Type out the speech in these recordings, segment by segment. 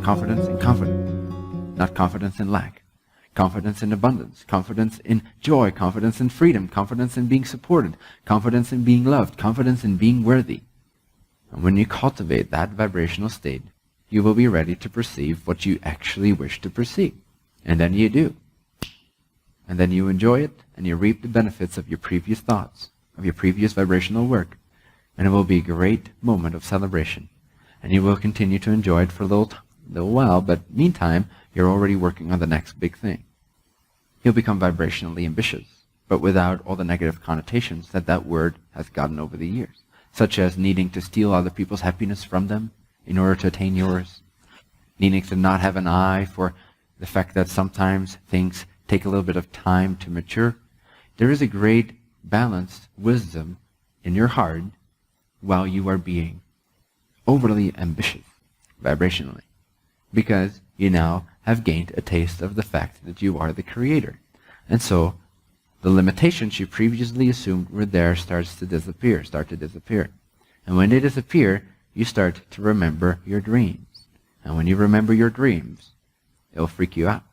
confidence in confidence, not confidence in lack. Confidence in abundance, confidence in joy, confidence in freedom, confidence in being supported, confidence in being loved, confidence in being worthy. And when you cultivate that vibrational state, you will be ready to perceive what you actually wish to perceive. And then you do. And then you enjoy it, and you reap the benefits of your previous thoughts, of your previous vibrational work. And it will be a great moment of celebration. And you will continue to enjoy it for a little while, but meantime, you're already working on the next big thing. You'll become vibrationally ambitious, but without all the negative connotations that word has gotten over the years, such as needing to steal other people's happiness from them in order to attain yours, needing to not have an eye for the fact that sometimes things take a little bit of time to mature. There is a great balanced wisdom in your heart while you are being overly ambitious vibrationally, because you now have gained a taste of the fact that you are the creator. And so the limitations you previously assumed were there start to disappear. And when they disappear, you start to remember your dreams. And when you remember your dreams, it'll freak you out.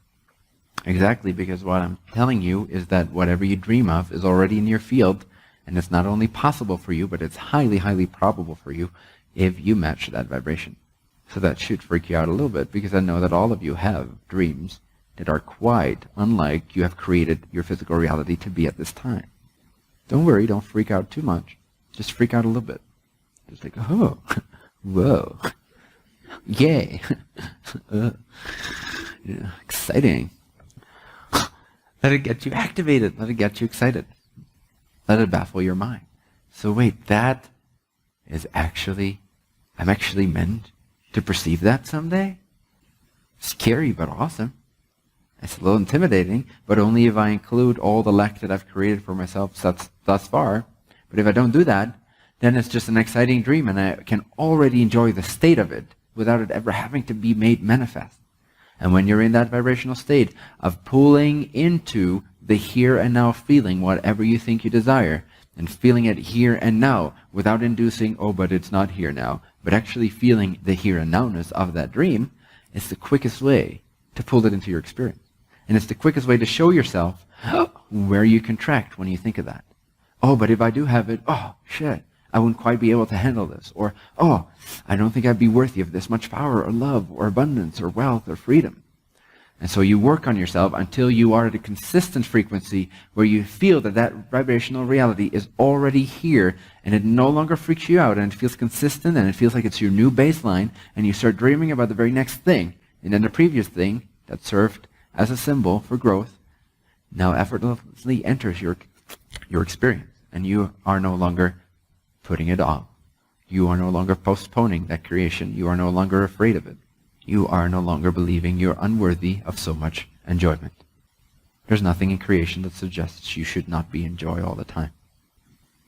Exactly, because what I'm telling you is that whatever you dream of is already in your field, and it's not only possible for you, but it's highly, highly probable for you if you match that vibration. So that should freak you out a little bit, because I know that all of you have dreams that are quite unlike you have created your physical reality to be at this time. Don't worry, don't freak out too much. Just freak out a little bit. Just like, oh, whoa, yay, yeah, exciting. Let it get you activated. Let it get you excited. Let it baffle your mind. So wait, that is actually, I'm actually meant to perceive that someday? Scary, but awesome. It's a little intimidating, but only if I include all the lack that I've created for myself thus far. But if I don't do that, then it's just an exciting dream, and I can already enjoy the state of it without it ever having to be made manifest. And when you're in that vibrational state of pulling into the here and now feeling whatever you think you desire, and feeling it here and now without inducing, oh, but it's not here now, but actually feeling the here and nowness of that dream, is the quickest way to pull it into your experience. And it's the quickest way to show yourself where you contract when you think of that. Oh, but if I do have it, oh, shit, I wouldn't quite be able to handle this. Or, oh, I don't think I'd be worthy of this much power or love or abundance or wealth or freedom. And so you work on yourself until you are at a consistent frequency where you feel that that vibrational reality is already here, and it no longer freaks you out, and it feels consistent, and it feels like it's your new baseline, and you start dreaming about the very next thing. And then the previous thing that served as a symbol for growth now effortlessly enters your experience, and you are no longer putting it off. You are no longer postponing that creation. You are no longer afraid of it. You are no longer believing you're unworthy of so much enjoyment. There's nothing in creation that suggests you should not be in joy all the time,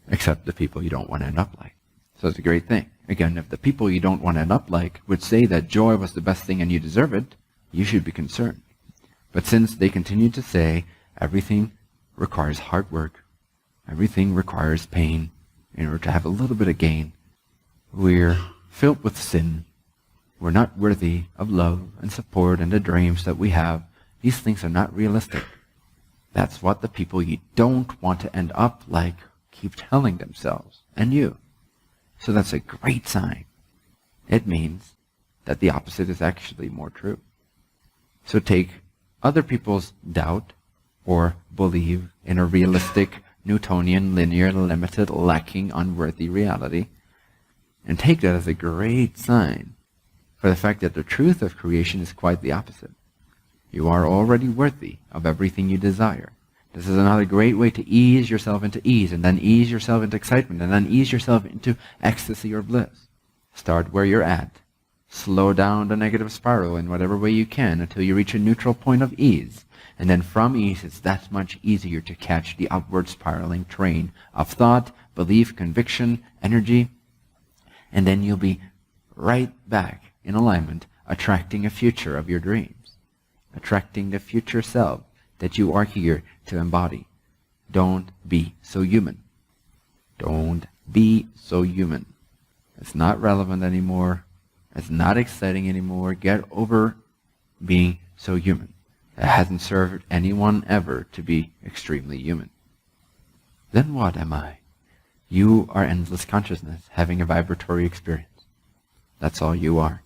except the people you don't want to end up like. So it's a great thing. Again, if the people you don't want to end up like would say that joy was the best thing and you deserve it, you should be concerned. But since they continue to say everything requires hard work, everything requires pain in order to have a little bit of gain, we're filled with sin, we're not worthy of love and support and the dreams that we have, these things are not realistic. That's what the people you don't want to end up like keep telling themselves, and you. So that's a great sign. It means that the opposite is actually more true. So take other people's doubt or believe in a realistic, Newtonian, linear, limited, lacking, unworthy reality, and take that as a great sign for the fact that the truth of creation is quite the opposite. You are already worthy of everything you desire. This is another great way to ease yourself into ease, and then ease yourself into excitement, and then ease yourself into ecstasy or bliss. Start where you're at. Slow down the negative spiral in whatever way you can until you reach a neutral point of ease. And then from ease, it's that much easier to catch the upward spiraling train of thought, belief, conviction, energy. And then you'll be right back in alignment, attracting a future of your dreams, attracting the future self that you are here to embody. Don't be so human. Don't be so human. It's not relevant anymore. It's not exciting anymore. Get over being so human. It hasn't served anyone ever to be extremely human. Then what am I? You are endless consciousness, having a vibratory experience. That's all you are.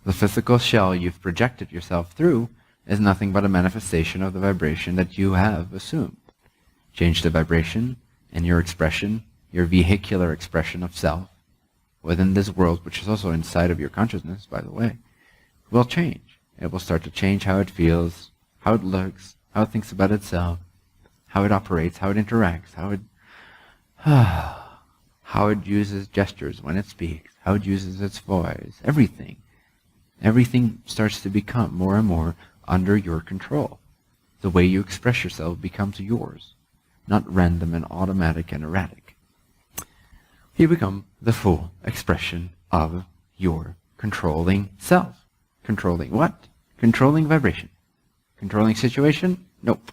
The physical shell you've projected yourself through is nothing but a manifestation of the vibration that you have assumed. Change the vibration, and your expression, your vehicular expression of self, within this world, which is also inside of your consciousness, by the way, will change. It will start to change how it feels, how it looks, how it thinks about itself, how it operates, how it interacts, how it uses gestures when it speaks, how it uses its voice, everything. Everything starts to become more and more under your control. The way you express yourself becomes yours, not random and automatic and erratic. You become the full expression of your controlling self. Controlling what? Controlling vibration. Controlling situation? Nope.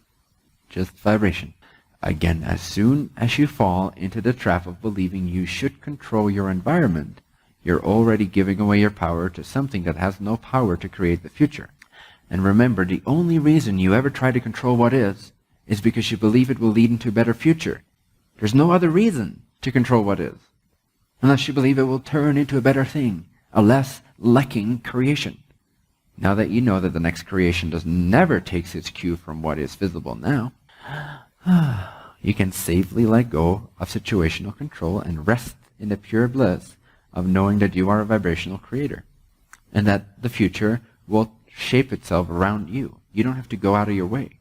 Just vibration. Again, as soon as you fall into the trap of believing you should control your environment, you're already giving away your power to something that has no power to create the future. And remember, the only reason you ever try to control what is because you believe it will lead into a better future. There's no other reason to control what is, unless you believe it will turn into a better thing, a less lacking creation. Now that you know that the next creation never takes its cue from what is visible now, you can safely let go of situational control and rest in the pure bliss of knowing that you are a vibrational creator and that the future will shape itself around you. You don't have to go out of your way.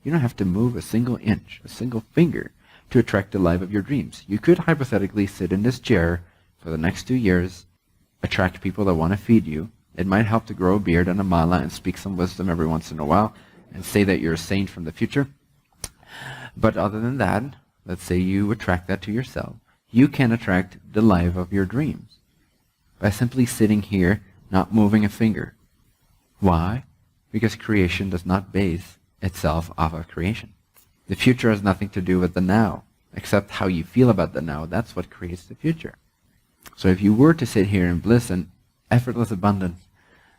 You don't have to move a single inch, a single finger to attract the life of your dreams. You could hypothetically sit in this chair for the next 2 years, attract people that want to feed you. It might help to grow a beard and a mala and speak some wisdom every once in a while and say that you're a saint from the future. But other than that, let's say you attract that to yourself. You can attract the life of your dreams by simply sitting here, not moving a finger. Why? Because creation does not base itself off of creation. The future has nothing to do with the now, except how you feel about the now. That's what creates the future. So if you were to sit here in bliss and effortless abundance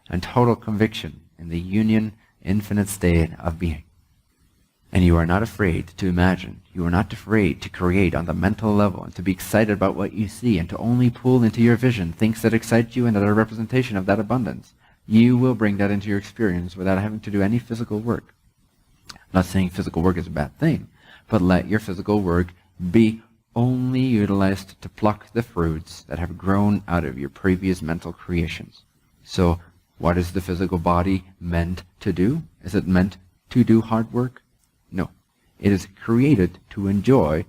and total conviction in the union, infinite state of being, and you are not afraid to imagine, you are not afraid to create on the mental level and to be excited about what you see and to only pull into your vision things that excite you and that are a representation of that abundance, you will bring that into your experience without having to do any physical work. I'm not saying physical work is a bad thing, but let your physical work be only utilized to pluck the fruits that have grown out of your previous mental creations. So what is the physical body meant to do? Is it meant to do hard work? No. It is created to enjoy,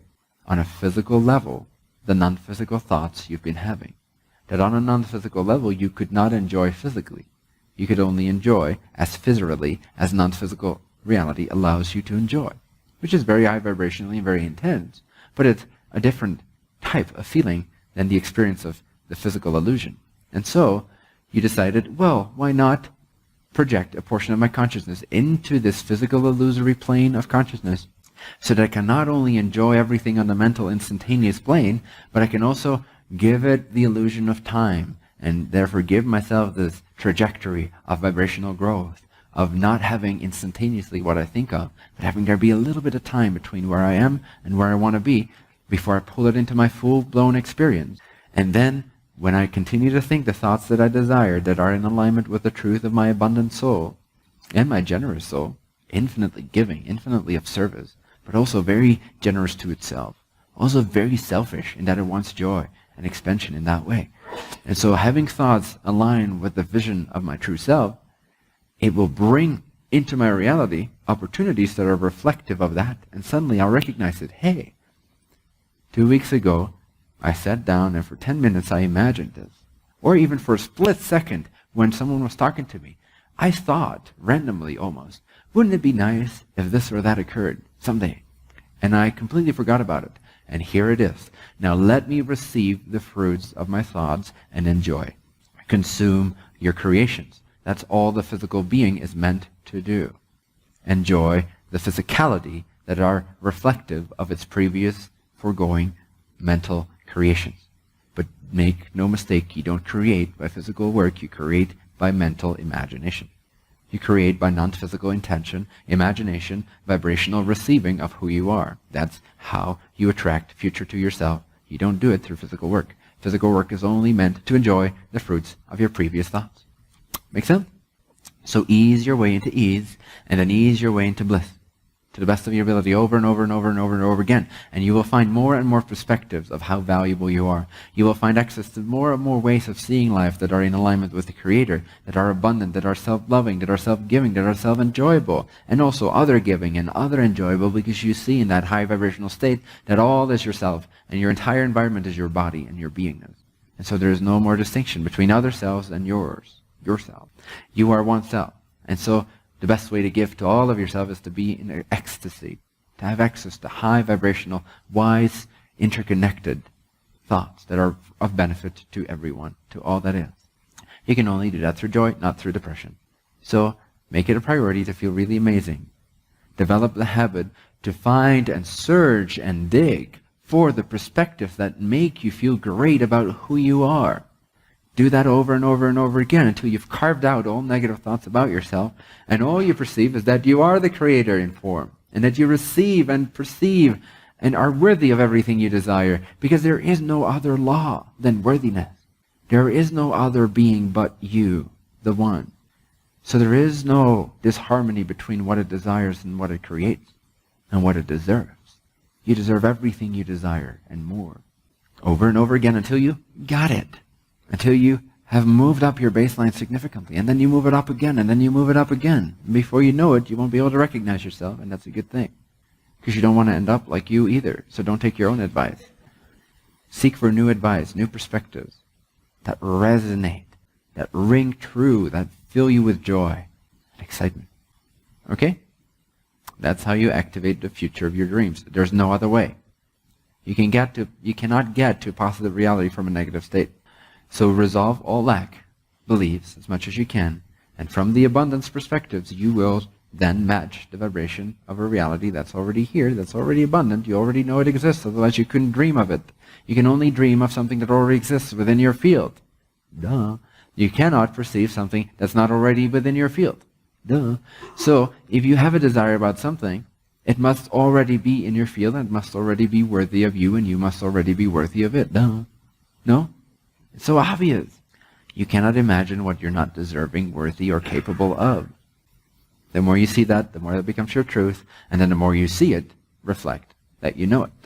on a physical level, the non-physical thoughts you've been having. That on a non-physical level you could not enjoy physically. You could only enjoy as physically as non-physical reality allows you to enjoy, which is very high vibrationally and very intense, but it's a different type of feeling than the experience of the physical illusion. And so you decided, well, why not project a portion of my consciousness into this physical illusory plane of consciousness so that I can not only enjoy everything on the mental instantaneous plane, but I can also give it the illusion of time and therefore give myself this trajectory of vibrational growth, of not having instantaneously what I think of, but having there be a little bit of time between where I am and where I want to be before I pull it into my full-blown experience. And then when I continue to think the thoughts that I desire that are in alignment with the truth of my abundant soul and my generous soul, infinitely giving, infinitely of service, but also very generous to itself, also very selfish in that it wants joy and expansion in that way. And so having thoughts align with the vision of my true self, it will bring into my reality opportunities that are reflective of that. And suddenly I'll recognize it. Hey, 2 weeks ago, I sat down and for 10 minutes I imagined this. Or even for a split second when someone was talking to me, I thought, randomly almost, wouldn't it be nice if this or that occurred someday? And I completely forgot about it. And here it is. Now let me receive the fruits of my thoughts and enjoy. Consume your creations. That's all the physical being is meant to do. Enjoy the physicality that are reflective of its previous foregoing mental creations. But make no mistake, you don't create by physical work, you create by mental imagination. You create by non-physical intention, imagination, vibrational receiving of who you are. That's how you attract future to yourself. You don't do it through physical work. Physical work is only meant to enjoy the fruits of your previous thoughts. Make sense? So ease your way into ease, and then ease your way into bliss, to the best of your ability, over and over and over and over and over again. And you will find more and more perspectives of how valuable you are. You will find access to more and more ways of seeing life that are in alignment with the Creator, that are abundant, that are self-loving, that are self-giving, that are self-enjoyable, and also other giving and other enjoyable, because you see in that high vibrational state that all is yourself, and your entire environment is your body and your beingness. And so there is no more distinction between other selves and yourself. You are one self. And so the best way to give to all of yourself is to be in ecstasy, to have access to high vibrational, wise, interconnected thoughts that are of benefit to everyone, to all that is. You can only do that through joy, not through depression. So make it a priority to feel really amazing. Develop the habit to find and search and dig for the perspectives that make you feel great about who you are. Do that over and over and over again until you've carved out all negative thoughts about yourself, and all you perceive is that you are the Creator in form, and that you receive and perceive and are worthy of everything you desire, because there is no other law than worthiness. There is no other being but you, the one. So there is no disharmony between what it desires and what it creates, and what it deserves. You deserve everything you desire, and more. Over and over again until you got it. Until you have moved up your baseline significantly, and then you move it up again, and then you move it up again. And before you know it, you won't be able to recognize yourself, and that's a good thing. Because you don't want to end up like you either, so don't take your own advice. Seek for new advice, new perspectives that resonate, that ring true, that fill you with joy and excitement. Okay? That's how you activate the future of your dreams. There's no other way. You cannot get to positive reality from a negative state. So resolve all lack beliefs as much as you can, and from the abundance perspectives, you will then match the vibration of a reality that's already here, that's already abundant. You already know it exists, otherwise you couldn't dream of it. You can only dream of something that already exists within your field. Duh. You cannot perceive something that's not already within your field. Duh. So if you have a desire about something, it must already be in your field, and it must already be worthy of you, and you must already be worthy of it. Duh. No? It's so obvious. You cannot imagine what you're not deserving, worthy, or capable of. The more you see that, the more that becomes your truth, and then the more you see it, reflect that you know it.